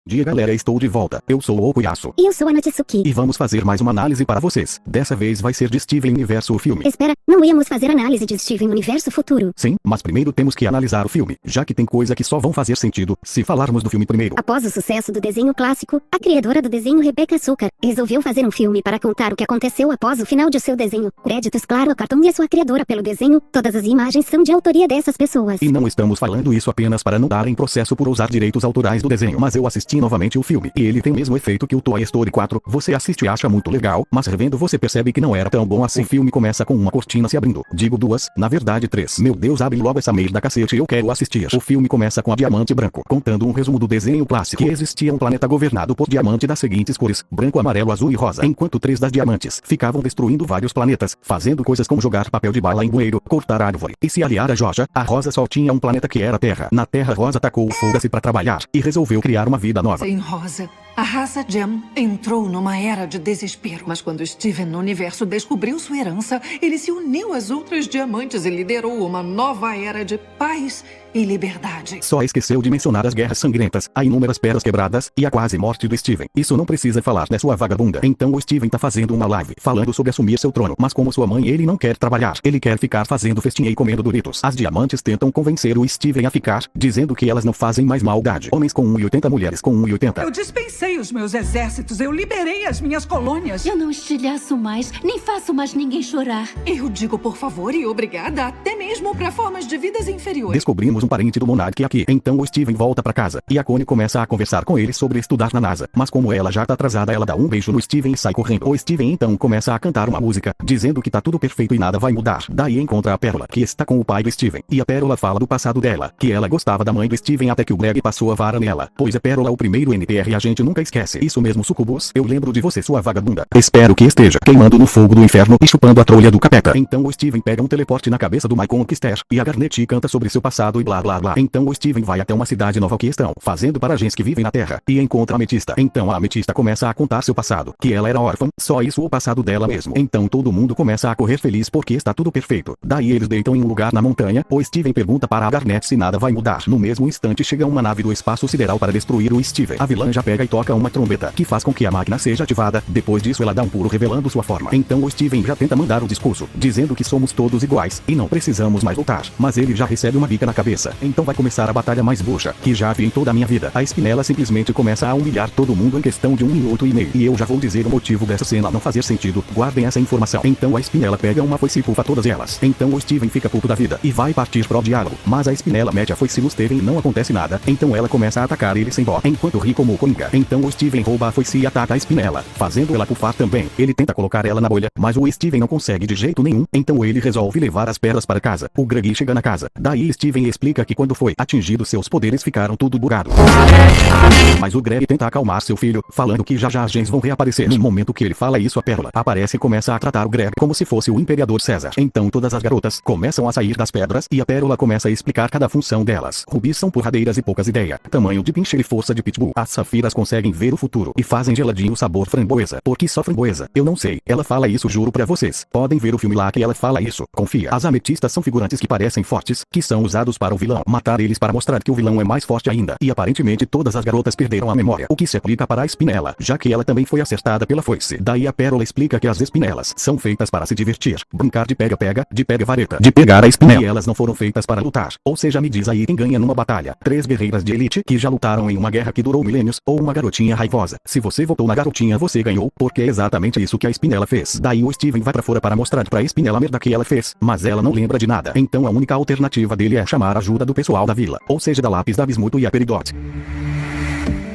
Dia galera, estou de volta. Eu sou o Okuyasu. E eu sou a Natsuki. E vamos fazer mais uma análise para vocês. Dessa vez vai ser de Steven Universo o filme. Espera, não íamos fazer análise de Steven Universo Futuro? Sim, mas primeiro temos que analisar o filme, já que tem coisa que só vão fazer sentido se falarmos do filme primeiro. Após o sucesso do desenho clássico, a criadora do desenho Rebecca Sugar resolveu fazer um filme para contar o que aconteceu após o final de seu desenho. Créditos claro a Cartoon e a sua criadora pelo desenho, todas as imagens são de autoria dessas pessoas. E não estamos falando isso apenas para não dar em processo por usar direitos autorais do desenho, mas eu assisti novamente o filme, e ele tem o mesmo efeito que o Toy Story 4, você assiste e acha muito legal, mas revendo você percebe que não era tão bom assim. O filme começa com uma cortina se abrindo, digo duas, na verdade três. Meu Deus, abre logo essa merda cacete, eu quero assistir. O filme começa com a Diamante Branco, contando um resumo do desenho clássico, que existia um planeta governado por diamante das seguintes cores, branco, amarelo, azul e rosa, enquanto três das diamantes ficavam destruindo vários planetas, fazendo coisas como jogar papel de bala em bueiro, cortar árvore, e se aliar a Georgia. A rosa só tinha um planeta que era a Terra. Na Terra, Rosa tacou o foda-se pra trabalhar, e resolveu criar uma vida nova. Em Rosa, a raça Gem entrou numa era de desespero. Mas quando Steven no universo descobriu sua herança, ele se uniu às outras diamantes e liderou uma nova era de paz e liberdade. Só esqueceu de mencionar as guerras sangrentas, a inúmeras pedras quebradas, e a quase morte do Steven. Isso não precisa falar, né, sua vagabunda? Então o Steven tá fazendo uma live, falando sobre assumir seu trono, mas como sua mãe ele não quer trabalhar, ele quer ficar fazendo festinha e comendo Doritos. As diamantes tentam convencer o Steven a ficar, dizendo que elas não fazem mais maldade. Homens com 1,80, mulheres com 1,80. Eu dispensei os meus exércitos, eu liberei as minhas colônias. Eu não estilhaço mais, nem faço mais ninguém chorar. Eu digo por favor e obrigada, até mesmo para formas de vidas inferiores. Descobrimos um parente do Monark aqui. Então o Steven volta pra casa, e a Connie começa a conversar com ele sobre estudar na NASA. Mas como ela já tá atrasada, ela dá um beijo no Steven e sai correndo. O Steven então começa a cantar uma música, dizendo que tá tudo perfeito e nada vai mudar. Daí encontra a Pérola, que está com o pai do Steven, e a Pérola fala do passado dela, que ela gostava da mãe do Steven até que o Greg passou a vara nela. Pois a Pérola o primeiro NTR e a gente nunca esquece. Isso mesmo, sucubus, eu lembro de você, sua vagabunda. Espero que esteja queimando no fogo do inferno e chupando a trolha do capeta. Então o Steven pega um teleporte na cabeça do Michael Kister, e a Garnet canta sobre seu passado e blá blá blá. Então o Steven vai até uma cidade nova que estão fazendo para gens que vivem na Terra, e encontra a Ametista. Então a Ametista começa a contar seu passado, que ela era órfã, só isso o passado dela mesmo. Então todo mundo começa a correr feliz porque está tudo perfeito. Daí eles deitam em um lugar na montanha, o Steven pergunta para a Garnet se nada vai mudar. No mesmo instante chega uma nave do espaço sideral para destruir o Steven. A vilã já pega e toca uma trombeta, que faz com que a máquina seja ativada. Depois disso ela dá um pulo revelando sua forma. Então o Steven já tenta mandar o discurso, dizendo que somos todos iguais, e não precisamos mais lutar. Mas ele já recebe uma bica na cabeça. Então vai começar a batalha mais bucha que já vi em toda a minha vida. A Spinella simplesmente começa a humilhar todo mundo em questão de 1 minuto e meio. E eu já vou dizer o motivo dessa cena não fazer sentido. Guardem essa informação. Então a Spinella pega uma foice e pulpa todas elas. Então o Steven fica puto da vida e vai partir pro diálogo. Mas a Spinella mete a foice no Steven e não acontece nada. Então ela começa a atacar ele sem dó, enquanto ri como o Coringa. Então o Steven rouba a foice e ataca a Spinella, fazendo ela pufar também. Ele tenta colocar ela na bolha, mas o Steven não consegue de jeito nenhum. Então ele resolve levar as pedras para casa. O Greg chega na casa. Daí Steven explica que quando foi atingido seus poderes ficaram tudo bugado. Mas o Greg tenta acalmar seu filho, falando que já já as gens vão reaparecer. No momento que ele fala isso, a Pérola aparece e começa a tratar o Greg como se fosse o imperador César. Então todas as garotas começam a sair das pedras, e a Pérola começa a explicar cada função delas. Rubis são porradeiras e poucas ideias. Tamanho de pincher e força de pitbull. As safiras conseguem ver o futuro e fazem geladinho sabor framboesa. Porque só framboesa? Eu não sei. Ela fala isso, juro pra vocês. Podem ver o filme lá que ela fala isso. Confia. As ametistas são figurantes que parecem fortes, que são usados para o vilão matar eles para mostrar que o vilão é mais forte ainda. E aparentemente todas as garotas perderam a memória, o que se aplica para a Spinella, já que ela também foi acertada pela foice. Daí a Pérola explica que as Spinellas são feitas para se divertir, brincar de pega-pega, de pega-vareta, de pegar a Spinella. E elas não foram feitas para lutar. Ou seja, me diz aí quem ganha numa batalha. 3 guerreiras de elite que já lutaram em uma guerra que durou milênios, ou uma garotinha raivosa. Se você votou na garotinha, você ganhou, porque é exatamente isso que a Spinella fez. Daí o Steven vai pra fora para mostrar pra Spinella a merda que ela fez, mas ela não lembra de nada. Então a única alternativa dele é chamar a ajuda do pessoal da vila, ou seja, da Lápis, da Bismuto e a Peridot.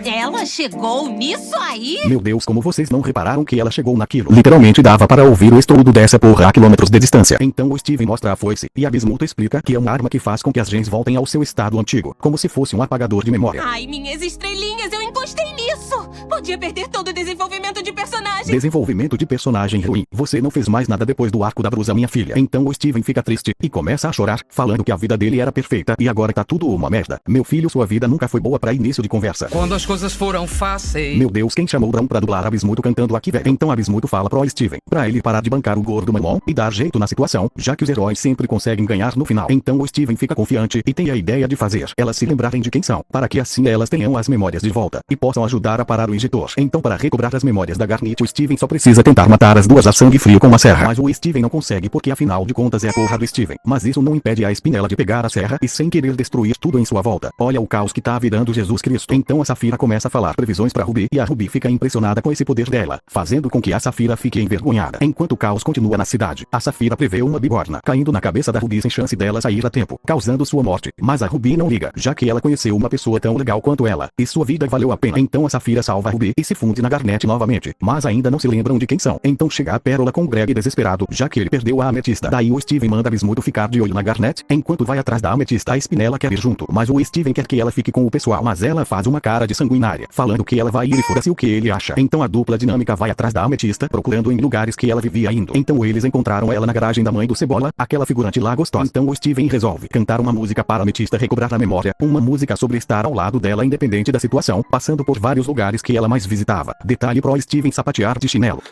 Ela chegou nisso aí? Meu Deus, como vocês não repararam que ela chegou naquilo? Literalmente dava para ouvir o estouro dessa porra a quilômetros de distância. Então o Steven mostra a foice, e a Bismuto explica que é uma arma que faz com que as gens voltem ao seu estado antigo, como se fosse um apagador de memória. Ai, minhas estrelinhas, eu encostei nisso! Podia perder todo o desenvolvimento de personagem. Desenvolvimento de personagem ruim. Você não fez mais nada depois do arco da brusa, minha filha. Então o Steven fica triste e começa a chorar, falando que a vida dele era perfeita e agora tá tudo uma merda. Meu filho, sua vida nunca foi boa pra início de conversa. Quando as coisas coisas foram fáceis. Meu Deus, quem chamou Brown pra dublar Abismuto cantando aqui, velho? Então Abismuto fala pro Steven pra ele parar de bancar o gordo mamão e dar jeito na situação, já que os heróis sempre conseguem ganhar no final. Então o Steven fica confiante e tem a ideia de fazer elas se lembrarem de quem são, para que assim elas tenham as memórias de volta e possam ajudar a parar o injetor. Então, para recobrar as memórias da Garnet, o Steven só precisa tentar matar as duas a sangue frio com uma serra. Mas o Steven não consegue porque afinal de contas é a porra do Steven. Mas isso não impede a Spinella de pegar a serra e sem querer destruir tudo em sua volta. Olha o caos que tá virando Jesus Cristo. Então a Safira começa a falar previsões pra Ruby e a Ruby fica impressionada com esse poder dela, fazendo com que a Safira fique envergonhada. Enquanto o caos continua na cidade, a Safira prevê uma bigorna caindo na cabeça da Ruby sem chance dela sair a tempo, causando sua morte. Mas a Ruby não liga, já que ela conheceu uma pessoa tão legal quanto ela, e sua vida valeu a pena. Então a Safira salva a Ruby e se funde na Garnet novamente, mas ainda não se lembram de quem são. Então chega a Pérola com o Greg desesperado, já que ele perdeu a ametista. Daí o Steven manda Abismuto ficar de olho na Garnet, enquanto vai atrás da ametista. A Spinella quer ir junto, mas o Steven quer que ela fique com o pessoal, mas ela faz uma cara de sanguinária, falando que ela vai ir e foda-se o que ele acha. Então a dupla dinâmica vai atrás da ametista, procurando em lugares que ela vivia indo. Então eles encontraram ela na garagem da mãe do Cebola, aquela figurante lá gostosa. Então o Steven resolve cantar uma música para a ametista recobrar a memória, uma música sobre estar ao lado dela independente da situação, passando por vários lugares que ela mais visitava. Detalhe pro Steven sapatear de chinelo.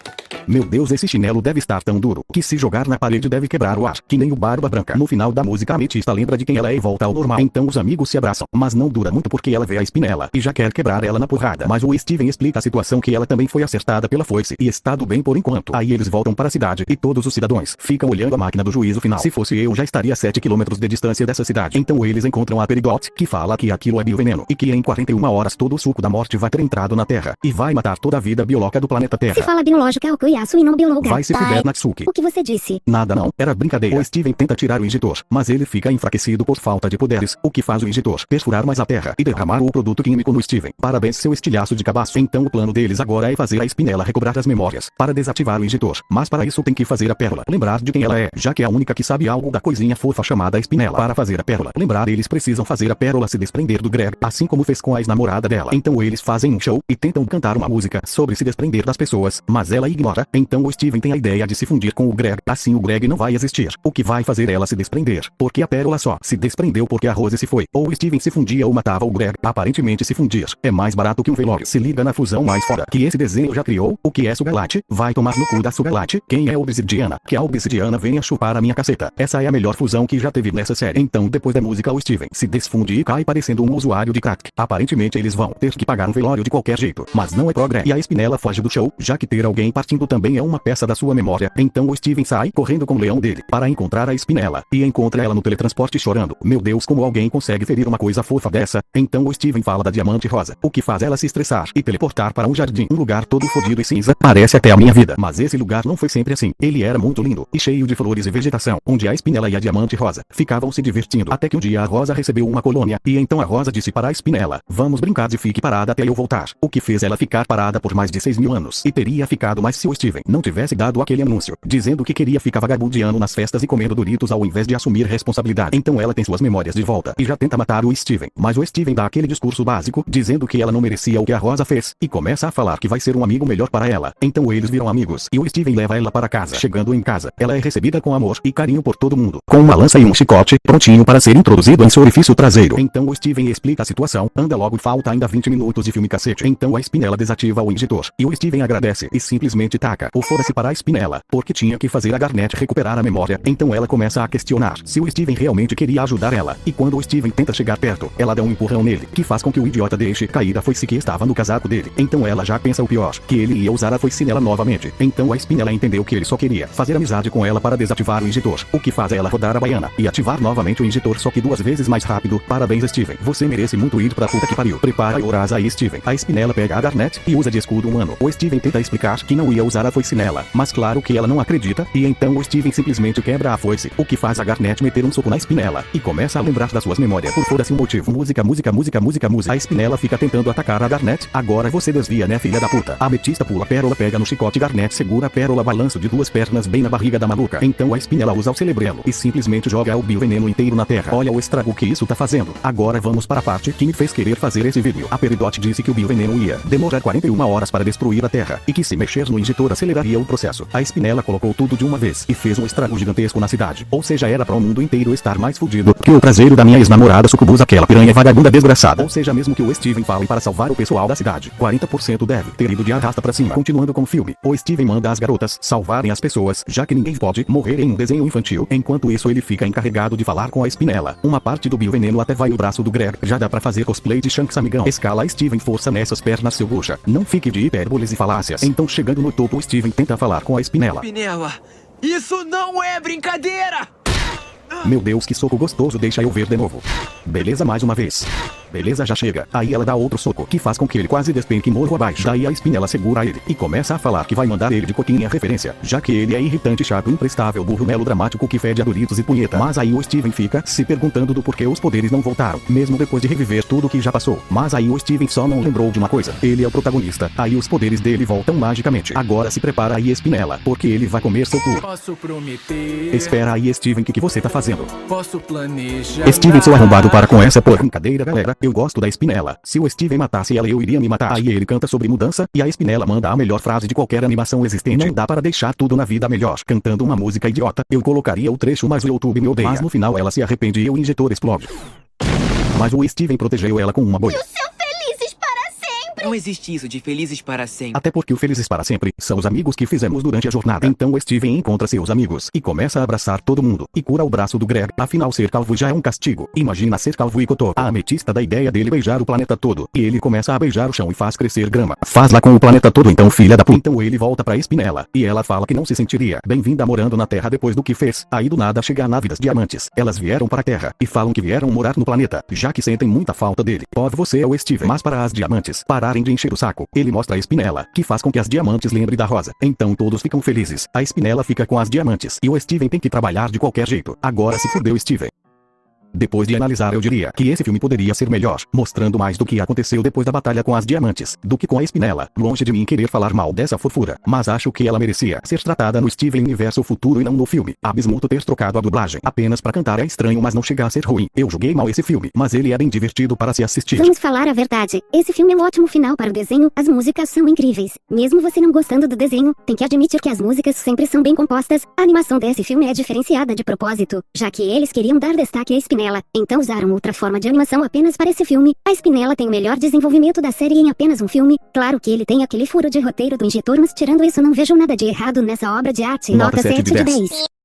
Meu Deus, esse chinelo deve estar tão duro que se jogar na parede deve quebrar o ar, que nem o Barba Branca. No final da música a ametista lembra de quem ela é e volta ao normal. Então os amigos se abraçam, mas não dura muito porque ela vê a Spinella e já quer quebrar ela na porrada. Mas o Steven explica a situação, que ela também foi acertada pela foice e está do bem por enquanto. Aí eles voltam para a cidade e todos os cidadãos ficam olhando a máquina do juízo final. Se fosse eu já estaria a 7 km de distância dessa cidade. Então eles encontram a Perigot, que fala que aquilo é bioveneno e que em 41 horas todo o suco da morte vai ter entrado na Terra e vai matar toda a vida biológica do planeta Terra. Se fala biológica é o Cuiaço e não bióloga. Vai se fuder, Natsuki. O que você disse? Nada não, era brincadeira. O Steven tenta tirar o injetor, mas ele fica enfraquecido por falta de poderes, o que faz o injetor perfurar mais a terra e derramar o produto químico no Steven. Parabéns, seu estilhaço de cabaço. Então o plano deles agora é fazer a Spinella recobrar as memórias, para desativar o injetor. Mas para isso tem que fazer a Pérola lembrar de quem ela é, já que é a única que sabe algo da coisinha fofa chamada Spinella. Para fazer a Pérola lembrar, eles precisam fazer a Pérola se desprender do Greg, assim como fez com a ex-namorada dela. Então eles fazem um show e tentam cantar uma música sobre se desprender das pessoas, mas ela ignora. Então o Steven tem a ideia de se fundir com o Greg, assim o Greg não vai existir, o que vai fazer ela se desprender, porque a Pérola só se desprendeu porque a Rose se foi. Ou o Steven se fundia ou matava o Greg. Aparentemente se fundir é mais barato que um velório. Se liga na fusão mais foda que esse desenho já criou. O que é Sugalate? Vai tomar no cu da Sugalate. Quem é Obsidiana? Que a Obsidiana venha chupar a minha caceta. Essa é a melhor fusão que já teve nessa série. Então depois da música o Steven se desfunde e cai parecendo um usuário de crack. Aparentemente eles vão ter que pagar um velório de qualquer jeito, mas não é pro Greg. E a Spinella foge do show, já que ter alguém partindo também é uma peça da sua memória. Então o Steven sai correndo com o leão dele para encontrar a Spinella e encontra ela no teletransporte chorando. Meu Deus, como alguém consegue ferir uma coisa fofa dessa? Então o Steven fala da Diamante Rosa, o que faz ela se estressar e teleportar para um jardim, um lugar todo fodido e cinza. Parece até a minha vida, mas esse lugar não foi sempre assim. Ele era muito lindo e cheio de flores e vegetação, onde a Spinella e a Diamante Rosa ficavam se divertindo, até que um dia a Rosa recebeu uma colônia e então a Rosa disse para a Spinella: vamos brincar de fique parada até eu voltar, o que fez ela ficar parada por mais de 6.000 anos e teria ficado mais se o Steven não tivesse dado aquele anúncio dizendo que queria ficar vagabundeando nas festas e comendo Doritos ao invés de assumir responsabilidade. Então ela tem suas memórias de volta e já tenta matar o Steven, mas o Steven dá aquele discurso básico dizendo que ela não merecia o que a Rosa fez e começa a falar que vai ser um amigo melhor para ela. Então eles viram amigos e o Steven leva ela para casa. Chegando em casa, ela é recebida com amor e carinho por todo mundo, com uma lança e um chicote, prontinho para ser introduzido em seu orifício traseiro. Então o Steven explica a situação, anda logo, falta ainda 20 minutos de filme cacete. Então a Spinella desativa o injetor e o Steven agradece e simplesmente taca o foda-se para a Spinella, porque tinha que fazer a Garnet recuperar a memória. Então ela começa a questionar se o Steven realmente queria ajudar ela, e quando o Steven tenta chegar perto, ela dá um empurrão nele, que faz com que o idiota deixe cair a foice que estava no casaco dele. Então ela já pensa o pior, que ele ia usar a foice nela novamente. Então a Spinella entendeu que ele só queria fazer amizade com ela para desativar o injetor, o que faz ela rodar a baiana e ativar novamente o injetor, só que 2 vezes mais rápido. Parabéns, Steven, você merece muito ir pra puta que pariu. Prepara o Horaz aí, Steven. A Spinella pega a Garnet e usa de escudo humano. O Steven tenta explicar que não ia usar a foice nela, mas claro que ela não acredita, e então o Steven simplesmente quebra a foice, o que faz a Garnet meter um soco na Spinella e começa a lembrar das suas memórias por foda-se um motivo. Música. A Spinella fica tentando atacar a Garnet. Agora você desvia, né, filha da puta? A ametista pula, Pérola pega no chicote, Garnet segura a Pérola, balanço de 2 pernas bem na barriga da maluca. Então a Spinella usa o celebrelo e simplesmente joga o bioveneno inteiro na terra. Olha o estrago que isso tá fazendo. Agora vamos para a parte que me fez querer fazer esse vídeo. A Peridot disse que o bioveneno ia demorar 41 horas para destruir a terra e que se mexer no injetor aceleraria o processo. A Spinella colocou tudo de uma vez e fez um estrago gigantesco na cidade. Ou seja, era para o mundo inteiro estar mais fudido que o traseiro da minha ex-namorada sucubus, aquela piranha vagabunda desgraçada. Ou seja, mesmo que o Steven fala e para salvar o pessoal da cidade. 40% deve ter ido de arrasta pra cima. Continuando com o filme, o Steven manda as garotas salvarem as pessoas, já que ninguém pode morrer em um desenho infantil. Enquanto isso ele fica encarregado de falar com a Spinella. Uma parte do bioveneno até vai no braço do Greg. Já dá pra fazer cosplay de Shanks amigão. Escala Steven, força nessas pernas seu bucha. Não fique de hipérboles e falácias. Então chegando no topo, Steven tenta falar com a Spinella. Spinella, isso não é brincadeira! Meu Deus, que soco gostoso, deixa eu ver de novo. Beleza, mais uma vez. Beleza, já chega. Aí ela dá outro soco, que faz com que ele quase despenque morro abaixo. Daí a Spinella segura ele, e começa a falar que vai mandar ele de coquinha referência, já que ele é irritante, chato, imprestável, burro, melodramático, que fede a Doritos e punheta. Mas aí o Steven fica se perguntando do porquê os poderes não voltaram, mesmo depois de reviver tudo que já passou. Mas aí o Steven só não lembrou de uma coisa. Ele é o protagonista, aí os poderes dele voltam magicamente. Agora se prepara aí, Spinella, porque ele vai comer seu cu. Posso prometer. Espera aí, Steven, que você tá fazendo? Posso planejar. Steven, sou arrombado para com essa brincadeira, galera. Eu gosto da Spinella. Se o Steven matasse ela, eu iria me matar. Aí ele canta sobre mudança, e a Spinella manda a melhor frase de qualquer animação existente. Não dá para deixar tudo na vida melhor. Cantando uma música idiota, eu colocaria o trecho, mas o YouTube me odeia. Mas no final ela se arrepende e o injetor explode. Mas o Steven protegeu ela com uma boia. Não existe isso de felizes para sempre. Até porque o felizes para sempre são os amigos que fizemos durante a jornada. Então o Steven encontra seus amigos e começa a abraçar todo mundo e cura o braço do Greg. Afinal, ser calvo já é um castigo. Imagina ser calvo e cotô. A ametista da ideia dele beijar o planeta todo. E ele começa a beijar o chão e faz crescer grama. Faz lá com o planeta todo, então, filha da puta. Então ele volta pra Spinella e ela fala que não se sentiria bem-vinda morando na Terra depois do que fez. Aí do nada chega a nave das diamantes. Elas vieram para a Terra e falam que vieram morar no planeta, já que sentem muita falta dele. Pode você é o Steven. Mas para as diamantes pararem de encher o saco, ele mostra a Spinella, que faz com que as diamantes lembrem da Rosa. Então todos ficam felizes. A Spinella fica com as diamantes e o Steven tem que trabalhar de qualquer jeito. Agora se fudeu, Steven. Depois de analisar, eu diria que esse filme poderia ser melhor, mostrando mais do que aconteceu depois da batalha com as diamantes, do que com a Spinella. Longe de mim querer falar mal dessa fofura, mas acho que ela merecia ser tratada no Steven Universo futuro e não no filme. Abismuto ter trocado a dublagem apenas pra cantar é estranho, mas não chega a ser ruim. Eu julguei mal esse filme, mas ele é bem divertido para se assistir. Vamos falar a verdade. Esse filme é um ótimo final para o desenho, as músicas são incríveis. Mesmo você não gostando do desenho, tem que admitir que as músicas sempre são bem compostas. A animação desse filme é diferenciada de propósito, já que eles queriam dar destaque à Spinella, então usaram outra forma de animação apenas para esse filme. A Spinella tem o melhor desenvolvimento da série em apenas um filme. Claro que ele tem aquele furo de roteiro do injetor, mas tirando isso não vejo nada de errado nessa obra de arte. Nota 7 de 10.